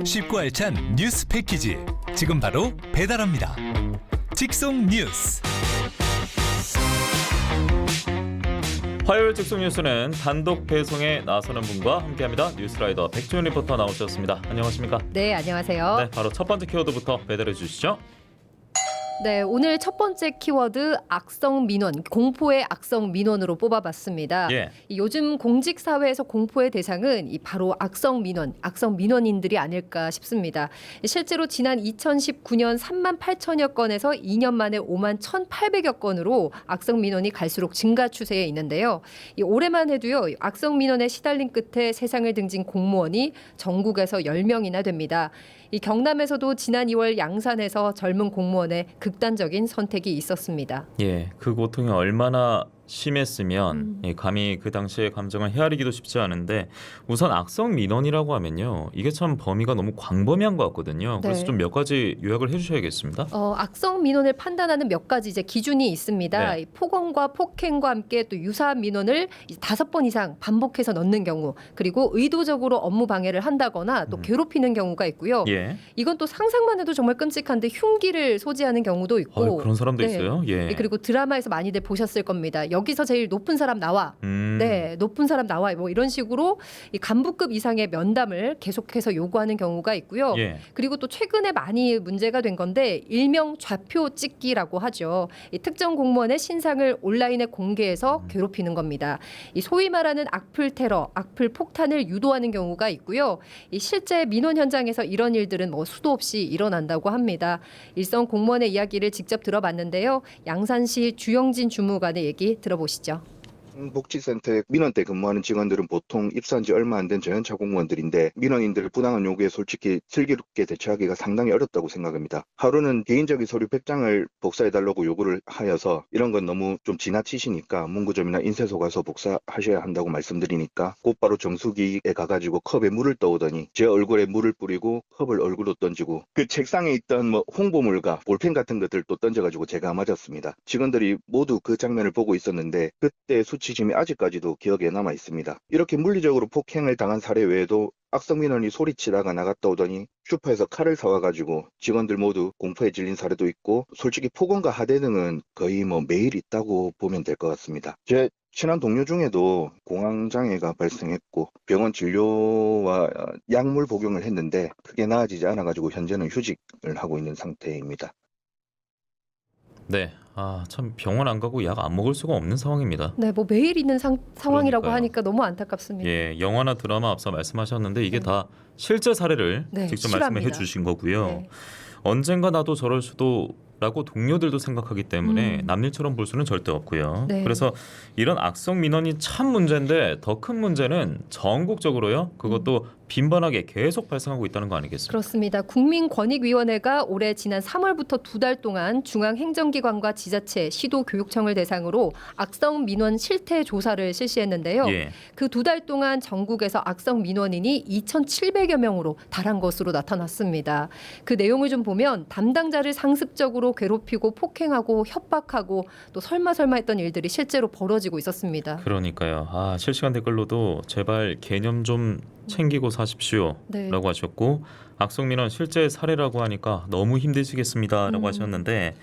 쉽고 알찬 뉴스 패키지 지금 바로 배달합니다. 직송 뉴스. 화요일 직송 뉴스는 단독 배송에 나서는 분과 함께합니다. 뉴스라이더 백지훈 리포터 나오셨습니다. 안녕하십니까? 네, 안녕하세요. 네, 바로 첫 번째 키워드부터 배달해 주시죠. 네, 오늘 첫 번째 키워드 악성 민원, 공포의 악성 민원으로 뽑아봤습니다. 예. 요즘 공직 사회에서 공포의 대상은 바로 악성 민원인들이 아닐까 싶습니다. 실제로 지난 2019년 3만 8천여 건에서 2년 만에 5만 1,800여 건으로 악성 민원이 갈수록 증가 추세에 있는데요. 올해만 해도요, 악성 민원에 시달린 끝에 세상을 등진 공무원이 전국에서 10명이나 됩니다. 이 경남에서도 지난 2월 양산에서 젊은 공무원의 극단적인 선택이 있었습니다. 예, 그 고통이 얼마나 심했으면 감히 그 당시의 감정을 헤아리기도 쉽지 않은데 우선 악성 민원이라고 하면요, 이게 참 범위가 너무 광범위한 것 같거든요. 그래서 네. 좀 몇 가지 요약을 해주셔야겠습니다. 악성 민원을 판단하는 몇 가지 이제 기준이 있습니다. 네. 폭언과 폭행과 함께 또 유사한 민원을 5번 이상 반복해서 넣는 경우, 그리고 의도적으로 업무 방해를 한다거나 또 괴롭히는 경우가 있고요. 예. 이건 또 상상만 해도 정말 끔찍한데 흉기를 소지하는 경우도 있고. 그런 사람도 네. 있어요. 예. 그리고 드라마에서 많이들 보셨을 겁니다. 여기서 제일 높은 사람 나와. 네, 높은 사람 나와. 뭐 이런 식으로 이 간부급 이상의 면담을 계속해서 요구하는 경우가 있고요. 예. 그리고 또 최근에 많이 문제가 된 건데 일명 좌표 찍기라고 하죠. 이 특정 공무원의 신상을 온라인에 공개해서 괴롭히는 겁니다. 이 소위 말하는 악플 테러, 악플 폭탄을 유도하는 경우가 있고요. 이 실제 민원 현장에서 이런 일들은 뭐 수도 없이 일어난다고 합니다. 일선 공무원의 이야기를 직접 들어봤는데요. 양산시 주영진 주무관의 얘기 들어보시죠. 복지센터에 민원 때 근무하는 직원들은 보통 입사한 지 얼마 안 된 저연차 공무원들인데 민원인들의 부당한 요구에 솔직히 슬기롭게 대처하기가 상당히 어렵다고 생각합니다. 하루는 개인적인 서류 100장을 복사해달라고 요구를 하여서 이런 건 너무 좀 지나치시니까 문구점이나 인쇄소 가서 복사하셔야 한다고 말씀드리니까 곧바로 정수기에 가가지고 컵에 물을 떠오더니 제 얼굴에 물을 뿌리고 컵을 얼굴로 던지고 그 책상에 있던 뭐 홍보물과 볼펜 같은 것들 또 던져가지고 제가 맞았습니다. 직원들이 모두 그 장면을 보고 있었는데 그때 수치심이 아직까지도 기억에 남아 있습니다. 이렇게 물리적으로 폭행을 당한 사례 외에도 악성 민원이 소리치다가 나갔다 오더니 슈퍼에서 칼을 사와가지고 직원들 모두 공포에 질린 사례도 있고, 솔직히 폭언과 하대 등은 거의 뭐 매일 있다고 보면 될 것 같습니다. 제 친한 동료 중에도 공황장애가 발생했고 병원 진료와 약물 복용을 했는데 크게 나아지지 않아가지고 현재는 휴직을 하고 있는 상태입니다. 네. 참 병원 안 가고 약 안 먹을 수가 없는 상황입니다. 네, 뭐 매일 있는 상황이라고 그러니까요. 하니까 너무 안타깝습니다. 예, 영화나 드라마 앞서 말씀하셨는데 이게 다 실제 사례를 네, 직접 실화입니다. 말씀해 주신 거고요. 네. 언젠가 나도 저럴 수도라고 동료들도 생각하기 때문에 남일처럼 볼 수는 절대 없고요. 네. 그래서 이런 악성 민원이 참 문제인데 더 큰 문제는 전국적으로요. 그것도 빈번하게 계속 발생하고 있다는 거 아니겠습니까? 그렇습니다. 국민권익위원회가 올해 지난 3월부터 2달 동안 중앙행정기관과 지자체, 시도교육청을 대상으로 악성 민원 실태 조사를 실시했는데요. 예. 그 2달 동안 전국에서 악성 민원인이 2,700여 명으로 달한 것으로 나타났습니다. 그 내용을 좀 보면 담당자를 상습적으로 괴롭히고 폭행하고 협박하고 또 설마 했던 일들이 실제로 벌어지고 있었습니다. 그러니까요. 실시간 댓글로도 제발 개념 좀 챙기고 사십시오 네. 라고 하셨고, 악성민원 실제 사례라고 하니까 너무 힘드시겠습니다 라고 하셨는데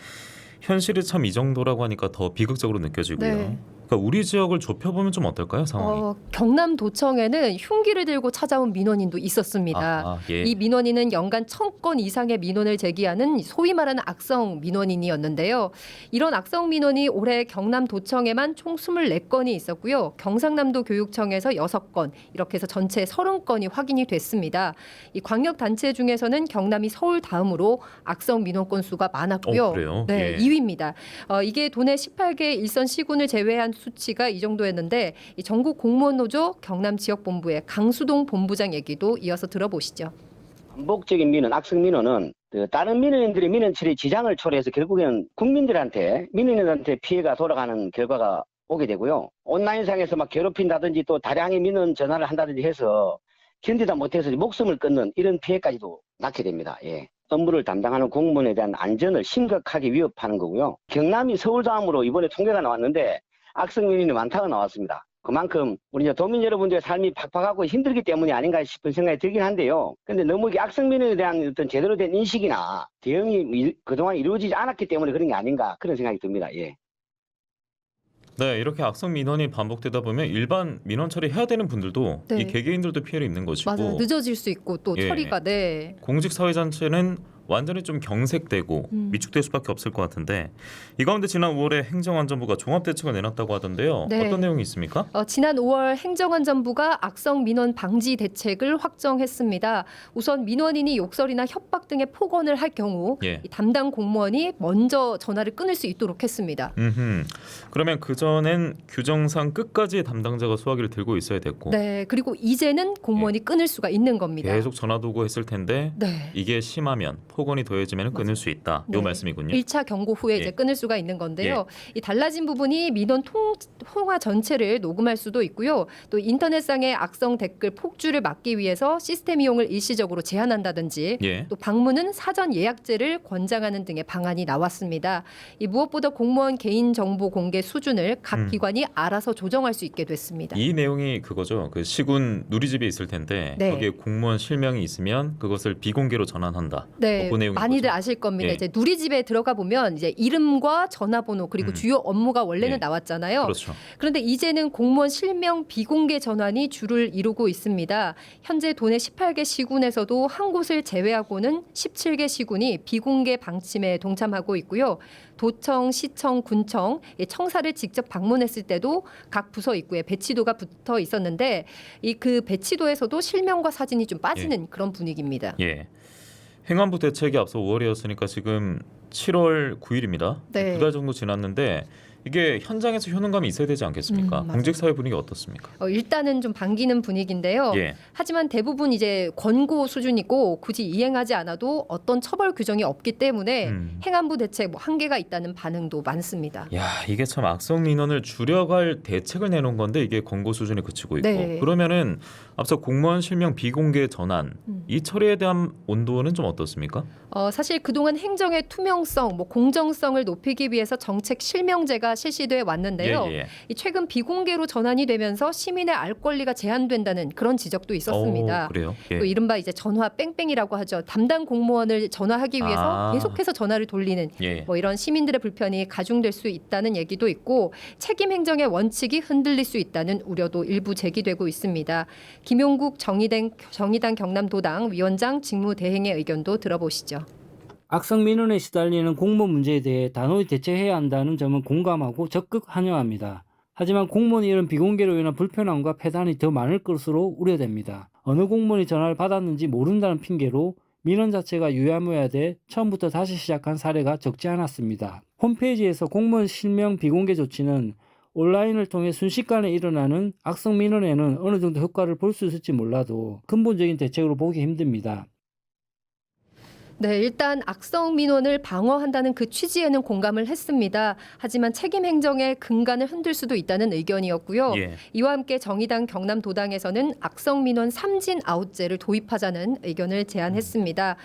현실이 참 이 정도라고 하니까 더 비극적으로 느껴지고요. 네. 그러니까 우리 지역을 좁혀보면 좀 어떨까요, 상황이? 경남도청에는 흉기를 들고 찾아온 민원인도 있었습니다. 예. 이 민원인은 연간 1,000건 이상의 민원을 제기하는 소위 말하는 악성 민원인이었는데요. 이런 악성 민원이 올해 경남도청에만 총 24건이 있었고요. 경상남도 교육청에서 6건, 이렇게 해서 전체 30건이 확인이 됐습니다. 이 광역단체 중에서는 경남이 서울 다음으로 악성 민원 건수가 많았고요. 그래요? 네, 예. 2위입니다. 이게 도내 18개 일선 시군을 제외한 수치가 이 정도였는데, 이 전국 공무원 노조 경남지역본부의 강수동 본부장 얘기도 이어서 들어보시죠. 반복적인 민원, 악성 민원은 다른 민원인들의 민원 처리에 지장을 초래해서 결국에는 국민들한테, 민원인들한테 피해가 돌아가는 결과가 오게 되고요. 온라인상에서 막 괴롭힌다든지 또 다량의 민원 전화를 한다든지 해서 견디다 못해서 목숨을 끊는 이런 피해까지도 낳게 됩니다. 예. 업무를 담당하는 공무원에 대한 안전을 심각하게 위협하는 거고요. 경남이 서울 다음으로 이번에 통계가 나왔는데 악성 민원이 많다고 나왔습니다. 그만큼 우리 이제 도민 여러분들의 삶이 팍팍하고 힘들기 때문이 아닌가 싶은 생각이 들긴 한데요. 근데 너무 이게 악성 민원에 대한 어떤 제대로 된 인식이나 대응이 그동안 이루어지지 않았기 때문에 그런 게 아닌가 그런 생각이 듭니다. 예. 네, 이렇게 악성 민원이 반복되다 보면 일반 민원 처리해야 되는 분들도 네. 이 개개인들도 피해를 입는 것이고 맞아요. 늦어질 수 있고 또 예. 처리가 네. 공직사회자체는 완전히 좀 경색되고 위축될 수밖에 없을 것 같은데 이 가운데 지난 5월에 행정안전부가 종합대책을 내놨다고 하던데요. 네. 어떤 내용이 있습니까? 지난 5월 행정안전부가 악성 민원 방지 대책을 확정했습니다. 우선 민원인이 욕설이나 협박 등의 폭언을 할 경우 예. 이 담당 공무원이 먼저 전화를 끊을 수 있도록 했습니다. 그러면 그전엔 규정상 끝까지 담당자가 소화기를 들고 있어야 됐고 네, 그리고 이제는 공무원이 끊을 수가 있는 겁니다. 계속 전화도 오고 했을 텐데 네. 이게 심하면 폭언이 더해지면 끊을 수 있다. 이 네. 말씀이군요. 1차 경고 후에 예. 이제 끊을 수가 있는 건데요. 이 달라진 부분이 민원 통화 전체를 녹음할 수도 있고요. 또 인터넷상의 악성 댓글 폭주를 막기 위해서 시스템 이용을 일시적으로 제한한다든지 예. 또 방문은 사전 예약제를 권장하는 등의 방안이 나왔습니다. 이 무엇보다 공무원 개인정보 공개 수준을 각 기관이 알아서 조정할 수 있게 됐습니다. 이 내용이 그거죠. 그 시군 누리집에 있을 텐데 네. 거기에 공무원 실명이 있으면 그것을 비공개로 전환한다. 네, 그 내용인 많이들 거죠. 아실 겁니다. 예. 이제 누리집에 들어가 보면 이제 이름과 전화번호 그리고 주요 업무가 원래는 예. 나왔잖아요. 그렇죠. 그런데 이제는 공무원 실명 비공개 전환이 주를 이루고 있습니다. 현재 도내 18개 시군에서도 한 곳을 제외하고는 17개 시군이 비공개 방침에 동참하고 있고요. 도청, 시청, 군청, 청사를 직접 방문했을 때도 각 부서 입구에 배치도가 붙어 있었는데 이 그 배치도에서도 실명과 사진이 좀 빠지는 그런 분위기입니다. 예. 행안부 대책이 앞서 5월이었으니까 지금 7월 9일입니다. 네. 2달 정도 지났는데 이게 현장에서 효능감이 있어야 되지 않겠습니까? 맞아요. 공직사회 분위기 어떻습니까? 일단은 좀 반기는 분위기인데요. 예. 하지만 대부분 이제 권고 수준이고 굳이 이행하지 않아도 어떤 처벌 규정이 없기 때문에 행안부 대책 뭐 한계가 있다는 반응도 많습니다. 야, 이게 참 악성 민원을 줄여갈 대책을 내놓은 건데 이게 권고 수준에 그치고 있고 네. 그러면은 앞서 공무원 실명 비공개 전환 이 처리에 대한 온도는 좀 어떻습니까? 사실 그동안 행정의 투명성, 뭐 공정성을 높이기 위해서 정책 실명제가 실시돼 왔는데요. 예, 예. 이 최근 비공개로 전환이 되면서 시민의 알 권리가 제한된다는 그런 지적도 있었습니다. 그래요? 예. 또 이른바 이제 전화 뺑뺑이라고 하죠. 담당 공무원을 전화하기 위해서 아. 계속해서 전화를 돌리는 예. 뭐 이런 시민들의 불편이 가중될 수 있다는 얘기도 있고 책임 행정의 원칙이 흔들릴 수 있다는 우려도 일부 제기되고 있습니다. 김용국 정의당 경남도당 위원장 직무대행의 의견도 들어보시죠. 악성 민원에 시달리는 공무원 문제에 대해 단호히 대처해야 한다는 점은 공감하고 적극 환영합니다. 하지만 공무원이 이런 비공개로 인한 불편함과 폐단이 더 많을 것으로 우려됩니다. 어느 공무원이 전화를 받았는지 모른다는 핑계로 민원 자체가 유야무야돼 처음부터 다시 시작한 사례가 적지 않았습니다. 홈페이지에서 공무원 실명 비공개 조치는 온라인을 통해 순식간에 일어나는 악성 민원에는 어느 정도 효과를 볼 수 있을지 몰라도 근본적인 대책으로 보기 힘듭니다. 네, 일단 악성 민원을 방어한다는 그 취지에는 공감을 했습니다. 하지만 책임 행정의 근간을 흔들 수도 있다는 의견이었고요. 예. 이와 함께 정의당 경남도당에서는 악성 민원 3진 아웃제를 도입하자는 의견을 제안했습니다.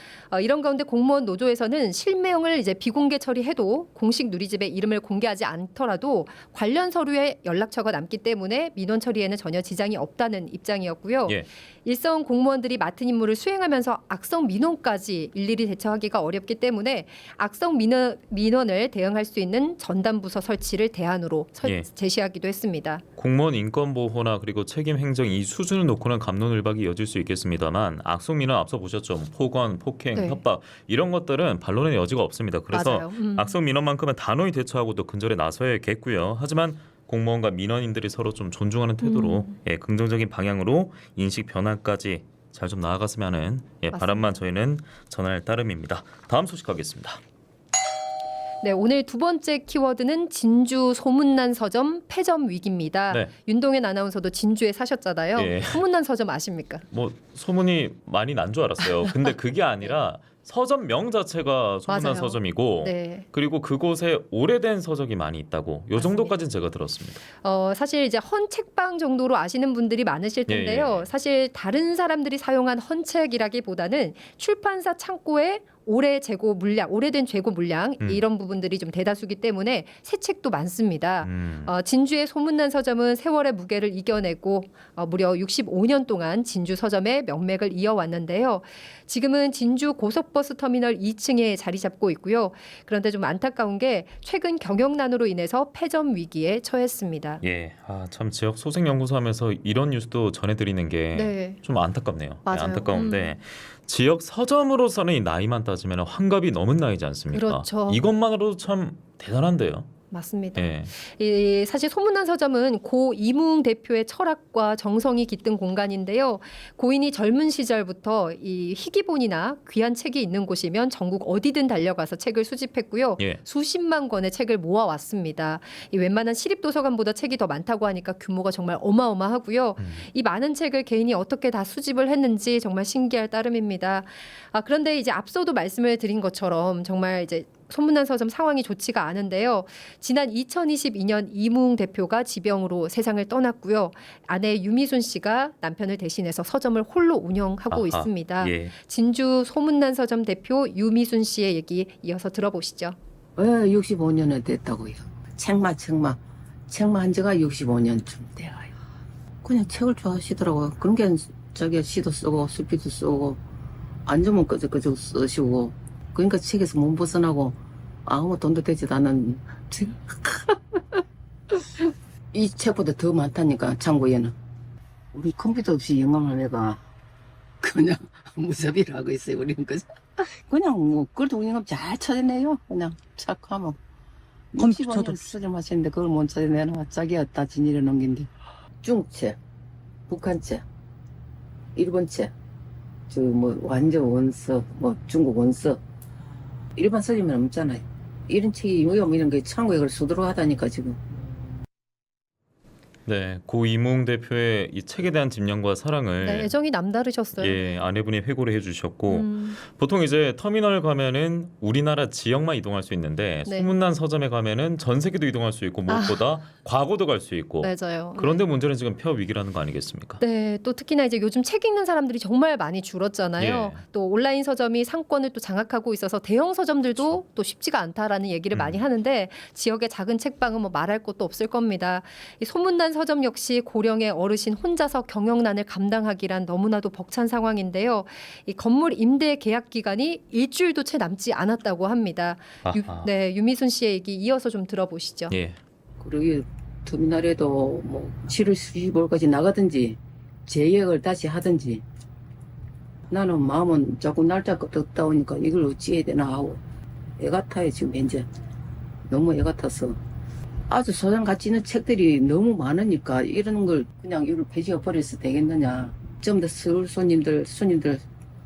이런 가운데 공무원 노조에서는 실명을 이제 비공개 처리해도 공식 누리집에 이름을 공개하지 않더라도 관련 서류에 연락처가 남기 때문에 민원 처리에는 전혀 지장이 없다는 입장이었고요. 예. 일선 공무원들이 맡은 임무를 수행하면서 악성 민원까지 일일이 대처하기가 어렵기 때문에 악성 민원을 대응할 수 있는 전담부서 설치를 대안으로 예. 제시하기도 했습니다. 공무원 인권 보호나 그리고 책임 행정 이 수준을 놓고는 갑론을박이 이어질 수 있겠습니다만 악성 민원 앞서 보셨죠? 폭언, 폭행, 네. 협박 이런 것들은 반론의 여지가 없습니다. 그래서 맞아요. 악성 민원만큼은 단호히 대처하고 또 근절에 나서야겠고요. 하지만 공무원과 민원인들이 서로 좀 존중하는 태도로 긍정적인 방향으로 인식 변화까지 잘 좀 나아갔으면 하는 바람만 저희는 전할 따름입니다. 다음 소식 가겠습니다. 네, 오늘 두 번째 키워드는 진주 소문난 서점 폐점 위기입니다. 네. 윤동현 아나운서도 진주에 사셨잖아요. 예. 소문난 서점 아십니까? 뭐 소문이 많이 난 줄 알았어요. 근데 그게 아니라 서점명 자체가 소문난 맞아요. 서점이고 네. 그리고 그곳에 오래된 서적이 많이 있다고 요 정도까지는 제가 들었습니다. 사실 이제 헌책방 정도로 아시는 분들이 많으실 텐데요. 예. 사실 다른 사람들이 사용한 헌책이라기보다는 출판사 창고에 올해 재고 물량, 오래된 재고 물량 음. 이런 부분들이 좀 대다수기 때문에 새 책도 많습니다. 음. 진주의 소문난 서점은 세월의 무게를 이겨내고 무려 65년 동안 진주 서점의 명맥을 이어왔는데요. 지금은 진주 고속버스 터미널 2층에 자리 잡고 있고요. 그런데 좀 안타까운 게 최근 경영난으로 인해서 폐점 위기에 처했습니다. 예, 참 지역 소식 연구소 하면서 이런 뉴스도 전해드리는 게 네. 좀 안타깝네요. 네, 맞아요. 안타까운데 지역 서점으로서는 이 나이만 따지면 환갑이 넘은 나이지 않습니까? 그렇죠. 이것만으로도 참 대단한데요. 맞습니다. 예. 사실 소문난 서점은 고 이무웅 대표의 철학과 정성이 깃든 공간인데요. 고인이 젊은 시절부터 이 희귀본이나 귀한 책이 있는 곳이면 전국 어디든 달려가서 책을 수집했고요. 예. 수십만 권의 책을 모아왔습니다. 이 웬만한 시립도서관보다 책이 더 많다고 하니까 규모가 정말 어마어마하고요. 이 많은 책을 개인이 어떻게 다 수집을 했는지 정말 신기할 따름입니다. 그런데 이제 앞서도 말씀을 드린 것처럼 정말 이제 소문난 서점 상황이 좋지가 않은데요. 지난 2022년 이무웅 대표가 지병으로 세상을 떠났고요. 아내 유미순 씨가 남편을 대신해서 서점을 홀로 운영하고 아하, 있습니다. 예. 진주 소문난 서점 대표 유미순 씨의 얘기 이어서 들어보시죠. 왜 65년은 됐다고요? 책만 한 지가 65년쯤 돼요. 그냥 책을 좋아하시더라고요. 그런 게 자기가 시도 쓰고 수필도 쓰고 앉으면 끄적끄적 쓰시고 그러니까 책에서 못 벗어나고 아무 돈도 되지도 않은 책. 이 책보다 더 많다니까 창고에는. 우리 컴퓨터 없이 영감을 내가 그냥 무섭이를 하고 있어요. 우리는 그냥 뭐 그래도 영감 잘 찾아내요. 그냥 착하면. 컴퓨터도 65년 수정하시는데 그걸 못 찾아내나 자기가 다 진일에 넘긴데. 중국책, 북한책, 일본책, 완전 원서, 중국 원서. 일반 서점은 없잖아요. 이런 책이 위험 이런 게 창고에 그걸 수두룩하다니까 지금. 네, 고 이무웅 대표의 이 책에 대한 집념과 사랑을 네, 애정이 남다르셨어요. 예, 아내분이 회고를 해주셨고 보통 이제 터미널 가면은 우리나라 지역만 이동할 수 있는데 네. 소문난 서점에 가면은 전 세계도 이동할 수 있고 무엇보다 과거도 갈 수 있고 맞아요. 그런데 문제는 지금 폐업 위기라는 거 아니겠습니까? 네, 또 특히나 이제 요즘 책 읽는 사람들이 정말 많이 줄었잖아요. 예. 또 온라인 서점이 상권을 또 장악하고 있어서 대형 서점들도 또 쉽지가 않다라는 얘기를 많이 하는데 지역의 작은 책방은 뭐 말할 것도 없을 겁니다. 이 소문난 서점 역시 고령의 어르신 혼자서 경영난을 감당하기란 너무나도 벅찬 상황인데요. 이 건물 임대 계약 기간이 일주일도 채 남지 않았다고 합니다. 아하. 유미순 씨의 얘기 이어서 좀 들어보시죠. 예. 그리고 터미널에도 7월 15일까지 나가든지 재예약을 다시 하든지 나는 마음은 자꾸 날짜가 떴다 오니까 이걸 어찌 해야 되나 하고 애가 타요 지금 현재. 너무 애가 타서 아주 소장 가치 있는 책들이 너무 많으니까 이런 걸 그냥 이걸 폐지해 버려서 되겠느냐. 좀 더 서울 손님들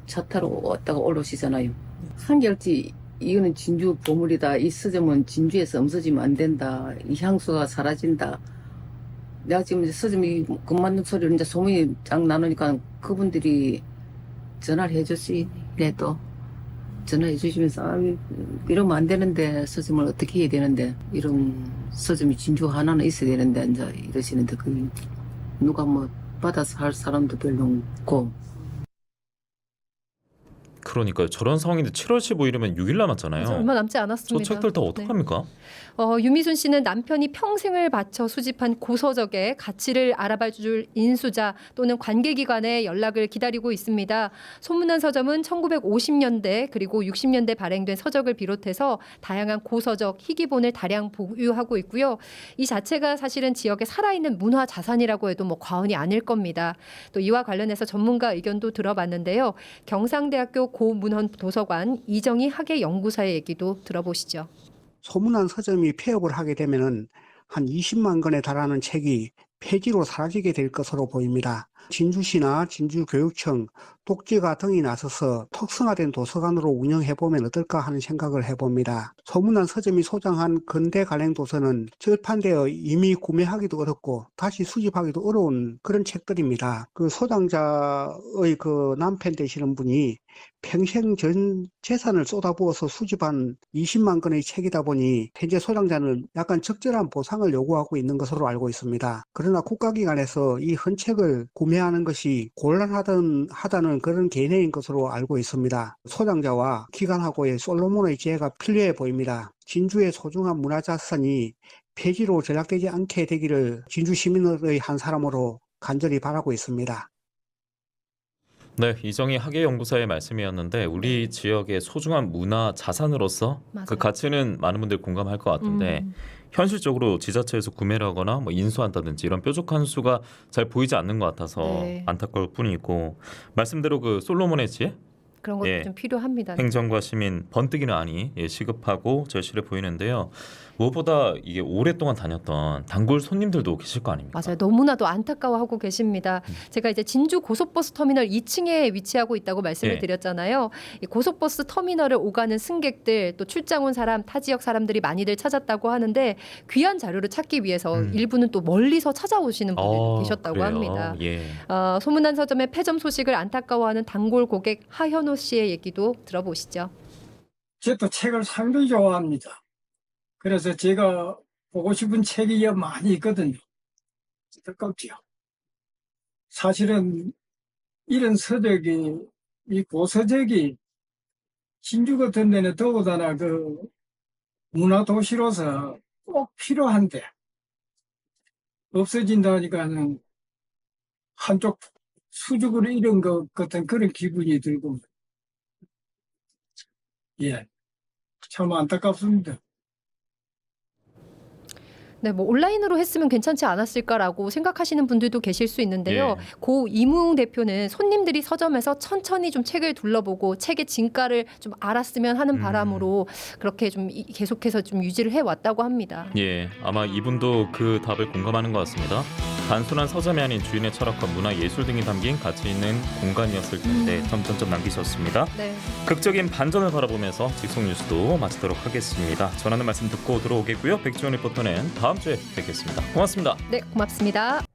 차 타러 왔다가 올라오시잖아요. 한결지 이거는 진주 보물이다. 이 서점은 진주에서 없어지면 안 된다. 이 향수가 사라진다. 내가 지금 이제 서점이 그만둔 소리를 이제 소문이 쫙 나누니까 그분들이 전화를 해주시네 또. 전화해 주시면서 이러면 안 되는데 서점을 어떻게 해야 되는데 이런 서점이 진주 하나는 있어야 되는데 이제 이러시는데 그 누가 받아서 할 사람도 별로 없고. 그러니까요. 저런 상황인데 7월 15일이면 6일 남았잖아요. 그래서 얼마 남지 저 않았습니다. 책들 다 네. 어떡합니까? 유미순 씨는 남편이 평생을 바쳐 수집한 고서적의 가치를 알아봐줄 인수자 또는 관계기관의 연락을 기다리고 있습니다. 소문난 서점은 1950년대 그리고 60년대 발행된 서적을 비롯해서 다양한 고서적, 희귀본을 다량 보유하고 있고요. 이 자체가 사실은 지역의 살아있는 문화 자산이라고 해도 과언이 아닐 겁니다. 또 이와 관련해서 전문가 의견도 들어봤는데요. 경상대학교 고문헌 도서관 이정희 학예연구사의 얘기도 들어보시죠. 소문난 서점이 폐업을 하게 되면은 한 20만 권에 달하는 책이 폐지로 사라지게 될 것으로 보입니다. 진주시나 진주교육청, 독지가 등이 나서서 특성화된 도서관으로 운영해보면 어떨까 하는 생각을 해봅니다. 소문난 서점이 소장한 근대 관련 도서는 절판되어 이미 구매하기도 어렵고 다시 수집하기도 어려운 그런 책들입니다. 그 소장자의 그 남편 되시는 분이 평생 전 재산을 쏟아부어서 수집한 20만 권의 책이다 보니 현재 소장자는 약간 적절한 보상을 요구하고 있는 것으로 알고 있습니다. 그러나 국가기관에서 이 헌책을 구매 구매하는 것이 곤란하다는 그런 개념인 것으로 알고 있습니다. 소장자와 기관하고의 솔로몬의 지혜가 필요해 보입니다. 진주의 소중한 문화자산이 폐지로 전락되지 않게 되기를 진주 시민의 한 사람으로 간절히 바라고 있습니다. 네, 이정희 학예연구사의 말씀이었는데 우리 지역의 소중한 문화 자산으로서 맞아요. 그 가치는 많은 분들이 공감할 것 같은데 현실적으로 지자체에서 구매를 하거나 뭐 인수한다든지 이런 뾰족한 수가 잘 보이지 않는 것 같아서 네. 안타까울 뿐이고 말씀대로 그 솔로몬의 지혜 그런 것도 예. 좀 필요합니다. 행정과 시민 번뜩이는 안이 시급하고 절실해 보이는데요. 무엇보다 이게 오랫동안 다녔던 단골 손님들도 계실 거 아닙니까? 맞아요. 너무나도 안타까워하고 계십니다. 제가 이제 진주 고속버스 터미널 2층에 위치하고 있다고 말씀을 예. 드렸잖아요. 이 고속버스 터미널을 오가는 승객들 또 출장 온 사람, 타 지역 사람들이 많이들 찾았다고 하는데 귀한 자료를 찾기 위해서 일부는 또 멀리서 찾아오시는 분들도 계셨다고 그래요? 합니다. 예. 소문난 서점의 폐점 소식을 안타까워하는 단골 고객 하현호 씨의 얘기도 들어보시죠. 저도 책을 상당히 좋아합니다. 그래서 제가 보고 싶은 책이 많이 있거든요. 안타깝지요. 사실은 이런 서적이, 이 고서적이 진주 같은 데는 더군다나 그 문화도시로서 꼭 필요한데 없어진다니까는 한쪽 수직으로 잃은 것 같은 그런 기분이 들고, 예, 참 안타깝습니다. 네, 뭐 온라인으로 했으면 괜찮지 않았을까라고 생각하시는 분들도 계실 수 있는데요. 예. 고 이무웅 대표는 손님들이 서점에서 천천히 좀 책을 둘러보고 책의 진가를 좀 알았으면 하는 바람으로 그렇게 좀 계속해서 좀 유지를 해왔다고 합니다. 예, 아마 이분도 그 답을 공감하는 것 같습니다. 단순한 서점이 아닌 주인의 철학과 문화, 예술 등이 담긴 가치 있는 공간이었을 텐데 점점점 남기셨습니다. 네. 극적인 반전을 바라보면서 직속 뉴스도 마치도록 하겠습니다. 전하는 말씀 듣고 들어오겠고요. 백지원 리포터는 다음 주에 뵙겠습니다. 고맙습니다. 네, 고맙습니다.